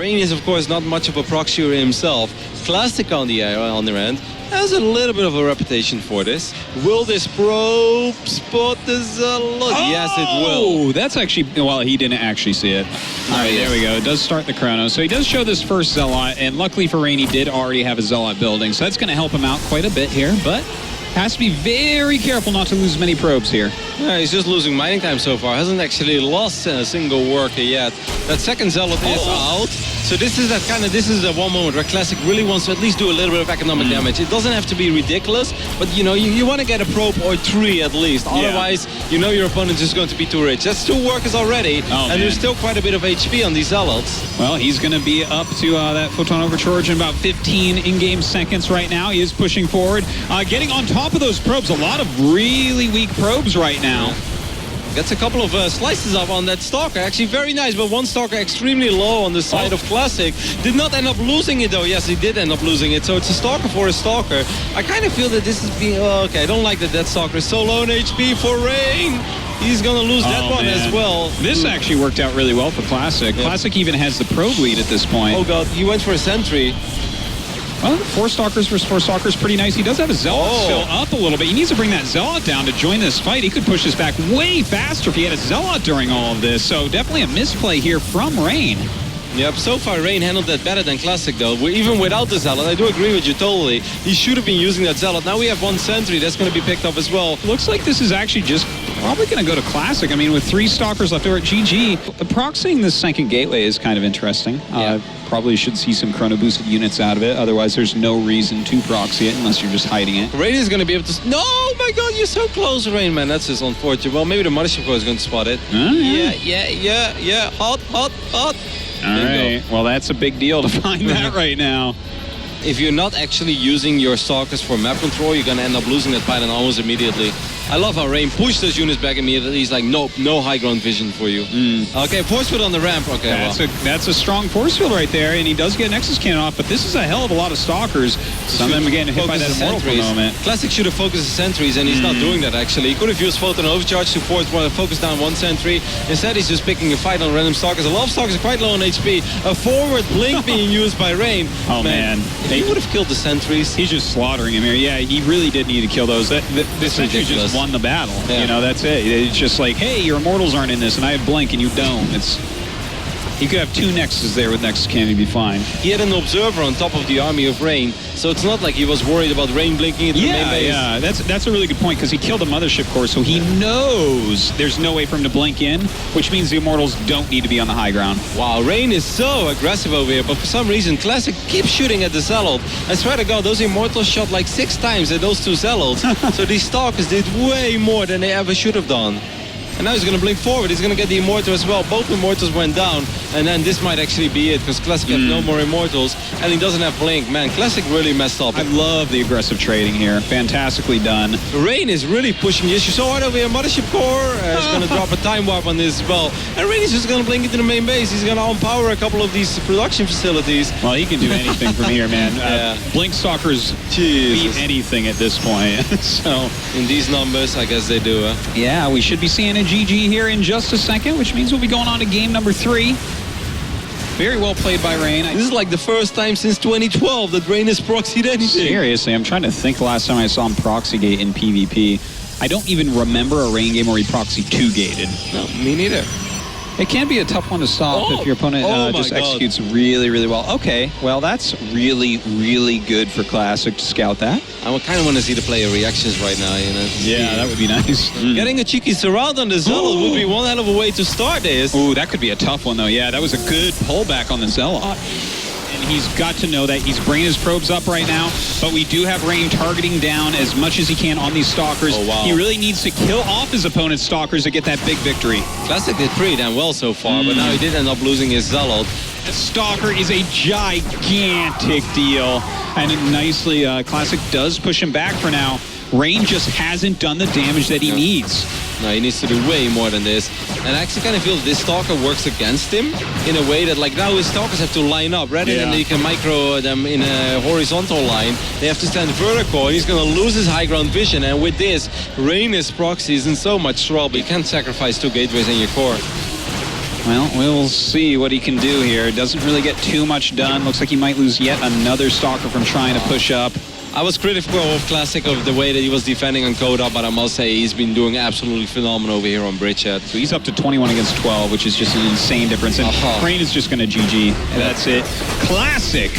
Rain is, of course, not much of a proxyer himself. Classic on the other end has a little bit of a reputation for this. Will this probe spot the Zealot? Oh, yes, it will. That's actually, well, he didn't actually see it. All right, there we go. It does start the chrono. So he does show this first Zealot, and luckily for Rain, he did already have a Zealot building. So that's going to help him out quite a bit here, but has to be very careful not to lose many probes here. Yeah, he's just losing mining time so far. Hasn't actually lost a single worker yet. That second Zealot is out. So this is the one moment where Classic really wants to at least do a little bit of economic damage. It doesn't have to be ridiculous, but you know, you want to get a probe or 3 at least. Otherwise, you know your opponent is going to be too rich. That's 2 workers already, and there's still quite a bit of HP on these Zealots. Well, he's going to be up to that Photon Overcharge in about 15 in-game seconds right now. He is pushing forward, getting on top of those probes. A lot of really weak probes right now. Gets a couple of slices up on that Stalker. Actually very nice, but one Stalker extremely low on the side of Classic. Did not end up losing it though. Yes, he did end up losing it. So it's a Stalker for a Stalker. I kind of feel that this is being... okay, I don't like that Stalker is so low in HP for Rain. He's going to lose that one as well. This actually worked out really well for Classic. Yeah. Classic even has the probe lead at this point. Oh god, he went for a sentry. Well, 4 Stalkers versus 4 Stalkers, pretty nice. He does have a Zealot still up a little bit. He needs to bring that Zealot down to join this fight. He could push this back way faster if he had a Zealot during all of this. So definitely a misplay here from Rain. Yep, so far Rain handled that better than Classic though. Even without the Zealot, I do agree with you totally. He should have been using that Zealot. Now we have 1 sentry that's going to be picked up as well. Looks like this is actually just probably going to go to Classic. I mean, with 3 Stalkers left over at GG. Proxying this second gateway is kind of interesting. Probably should see some chrono boosted units out of it. Otherwise, there's no reason to proxy it unless you're just hiding it. Rain is going to be able to... No, my god, you're so close, Rain, man. That's just unfortunate. Well, maybe the Mothership Core is going to spot it. Yeah. Hot. All right. Well, that's a big deal to find that right now. If you're not actually using your Stalkers for map control, you're going to end up losing that fight almost immediately. I love how Rain pushed those units back immediately. He's like, nope, no high ground vision for you. Okay, force field on the ramp. Okay, that's a strong force field right there, and he does get Nexus Cannon off, but this is a hell of a lot of Stalkers. Some of them getting hit by that Immortal for a moment. Classic should have focused the sentries, and he's not doing that actually. He could have used Photon Overcharge to focus down 1 sentry. Instead, he's just picking a fight on random Stalkers. A lot of Stalkers are quite low on HP. A forward blink being used by Rain. Oh man. If he would have killed the sentries. He's just slaughtering him here. Yeah, he really did need to kill those. The sentry just won the battle. You know, that's it. It's just like, hey, your Immortals aren't in this, and I have Blink, and you don't. He could have 2 Nexuses there with Nexus Cannon, he'd be fine. He had an Observer on top of the army of Rain, so it's not like he was worried about Rain blinking into the main base. Yeah, that's a really good point, because he killed the Mothership Core, so he knows there's no way for him to blink in, which means the Immortals don't need to be on the high ground. Wow, Rain is so aggressive over here, but for some reason, Classic keeps shooting at the Zealot. I swear to God, those Immortals shot like 6 times at those 2 Zealots, so these Stalkers did way more than they ever should have done. And now he's going to blink forward. He's going to get the Immortal as well. Both Immortals went down. And then this might actually be it, because Classic has no more Immortals. And he doesn't have Blink. Man, Classic really messed up. I love the aggressive trading here. Fantastically done. Rain is really pushing the issue so hard over here. Mothership Core is going to drop a Time Warp on this as well. And Rain is just going to blink into the main base. He's going to unpower a couple of these production facilities. Well, he can do anything from here, man. Blink Stalkers beat anything at this point. So in these numbers, I guess they do. Yeah, we should be seeing a GG here in just a second, which means we'll be going on to game number 3. Very well played by Rain. This is like the first time since 2012 that Rain has proxied anything. Seriously, I'm trying to think the last time I saw him proxygate in PvP. I don't even remember a Rain game where he proxy 2-gated. No, me neither. It can be a tough one to stop if your opponent just executes really, really well. Okay, well, that's really, really good for Classic to scout that. I kind of want to see the player reactions right now, you know. Yeah, that would be nice. Getting a cheeky surround on the Zealot would be one hell of a way to start this. Ooh, that could be a tough one, though. Yeah, that was a good pullback on the Zealot. And he's got to know that he's bringing his probes up right now, but we do have Rain targeting down as much as he can on these Stalkers. Oh, wow. He really needs to kill off his opponent's Stalkers to get that big victory. Classic did pretty damn well so far, but now he did end up losing his Zealot. The Stalker is a gigantic deal. And nicely, Classic does push him back for now. Rain just hasn't done the damage that he needs. No, he needs to do way more than this. And I actually kind of feel this Stalker works against him in a way that, like, now his Stalkers have to line up. Rather than they can micro them in a horizontal line, they have to stand vertical. And he's going to lose his high ground vision. And with this, Rain is proxy is in so much trouble. You can't sacrifice 2 gateways in your core. Well, we'll see what he can do here. Doesn't really get too much done. Looks like he might lose yet another Stalker from trying to push up. I was critical of Classic of the way that he was defending on Coda, but I must say he's been doing absolutely phenomenal over here on Bridgehead. So he's up to 21 against 12, which is just an insane difference. And Crane is just going to GG. And that's it. Classic